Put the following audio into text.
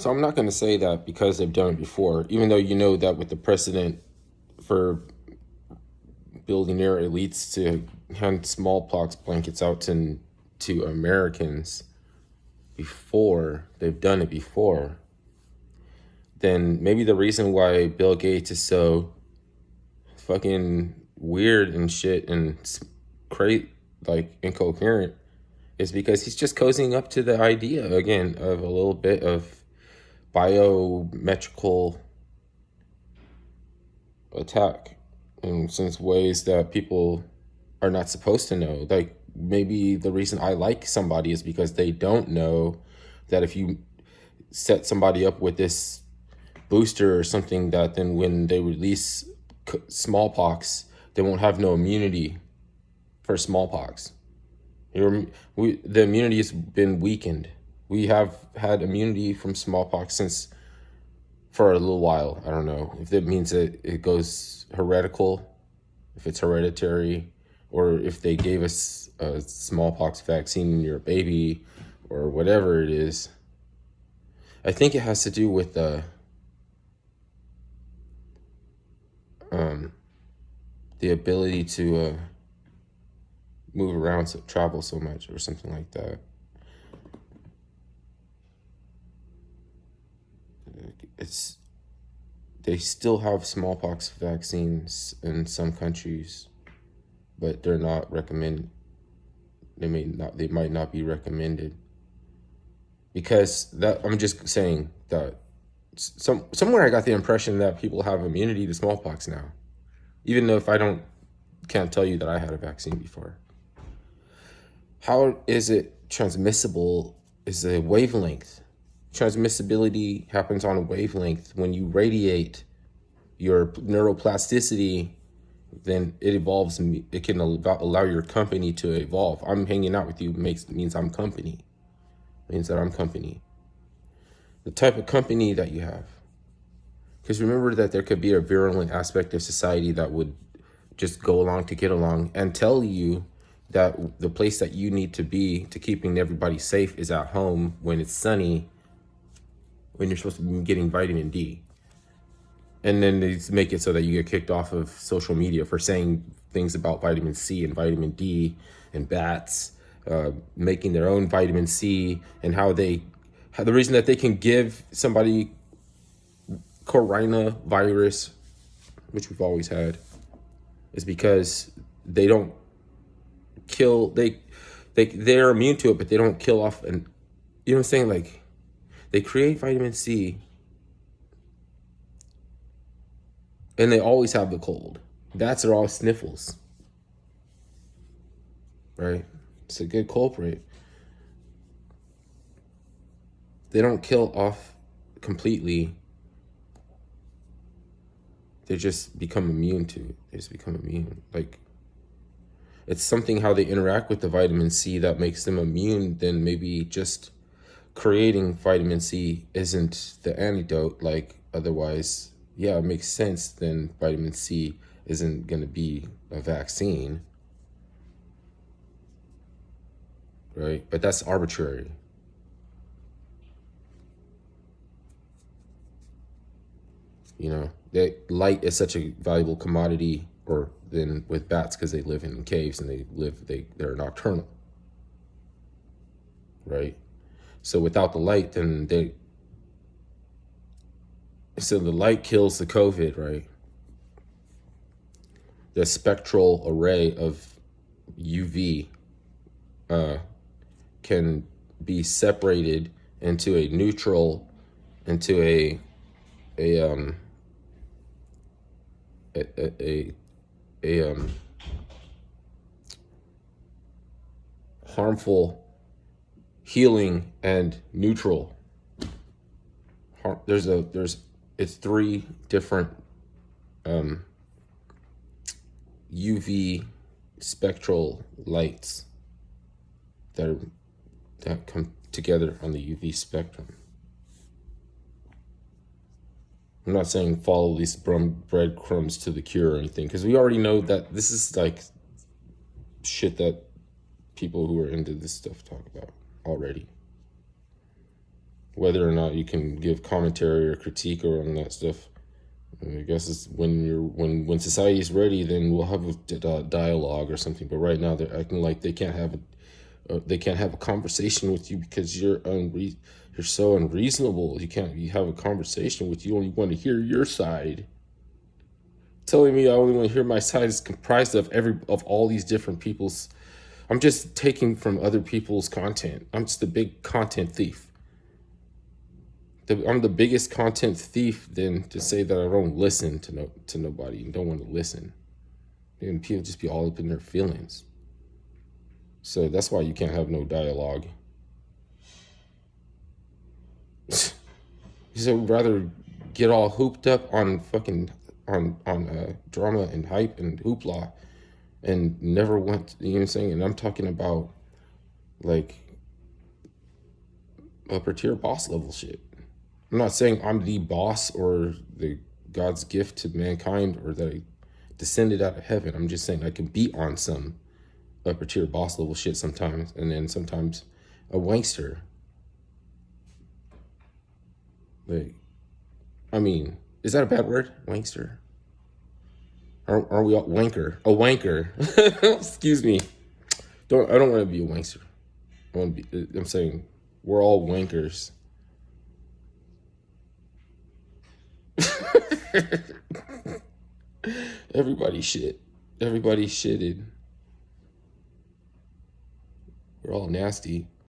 So I'm not going to say that because they've done it before, even though you know that with the precedent for billionaire elites to hand smallpox blankets out to Americans before, they've done it before, then maybe the reason why Bill Gates is so fucking weird and shit and crazy, like incoherent, is because he's just cozying up to the idea again of a little bit of biometrical attack in some ways that people are not supposed to know. Like maybe the reason I like somebody is because they don't know that if you set somebody up with this booster or something, that then when they release smallpox, they won't have no immunity for smallpox. The immunity has been weakened. We have had immunity from smallpox since for a little while. I don't know if that means that it goes heretical, if it's hereditary, or if they gave us a smallpox vaccine when you're a baby, or whatever it is. I think it has to do with the ability to move around, so travel so much, or something like that. It's They still have smallpox vaccines in some countries, but they're not recommended. They might not be recommended because that I'm just saying that somewhere I got the impression that people have immunity to smallpox now, even though if I can't tell you that I had a vaccine before. How is it transmissible is the wavelength. Transmissibility happens on a wavelength. When you radiate your neuroplasticity, then it evolves. It can allow your company to evolve. I'm hanging out with you means I'm company. Means that I'm company. The type of company that you have. Because remember that there could be a virulent aspect of society that would just go along to get along and tell you that the place that you need to be to keeping everybody safe is at home when it's sunny, when you're supposed to be getting vitamin D. And then they make it so that you get kicked off of social media for saying things about vitamin C and vitamin D and bats, making their own vitamin C, and how the reason that they can give somebody coronavirus, which we've always had, is because they don't kill, they're immune to it, but they don't kill off, and you know what I'm saying? Like, they create vitamin C and they always have the cold. Bats are all sniffles, right? It's a good culprit. They don't kill off completely. They just become immune to it. They just become immune. Like, it's something how they interact with the vitamin C that makes them immune. Then maybe just creating vitamin C isn't the antidote. Like, otherwise, yeah, it makes sense. Then vitamin C isn't going to be a vaccine, right? But that's arbitrary. You know, that light is such a valuable commodity, or then with bats, because they live in caves and they're nocturnal, right? So without the light, then so the light kills the COVID, right? The spectral array of UV can be separated into a neutral, into a harmful, healing, and neutral. It's three different UV spectral lights that come together on the UV spectrum. I'm not saying follow these breadcrumbs to the cure or anything, because we already know that this is like shit that people who are into this stuff talk about already. whether or not you can give commentary or critique on that stuff. I guess it's when society is ready, then we'll have a dialogue or something. But right now, they're acting like they can't have a conversation with you because you're so unreasonable. You have a conversation with you, only want to hear your side. Telling me I only want to hear my side is comprised of all these different people's. I'm just taking from other people's content. I'm just a big content thief. I'm the biggest content thief than to say that I don't listen to nobody and don't want to listen. And people just be all up in their feelings. So that's why you can't have no dialogue. So rather get all hooped up on fucking on drama and hype and hoopla, and never went. You know what I'm saying? And I'm talking about like upper tier boss level shit. I'm not saying I'm the boss or the God's gift to mankind or that I descended out of heaven. I'm just saying I can be on some upper tier boss level shit sometimes, and then sometimes a wankster. Like, I mean, is that a bad word? Wankster? Are we all wanker? A wanker. Excuse me. I don't want to be a wankster. I'm saying we're all wankers. Everybody shit. Everybody shitted. We're all nasty.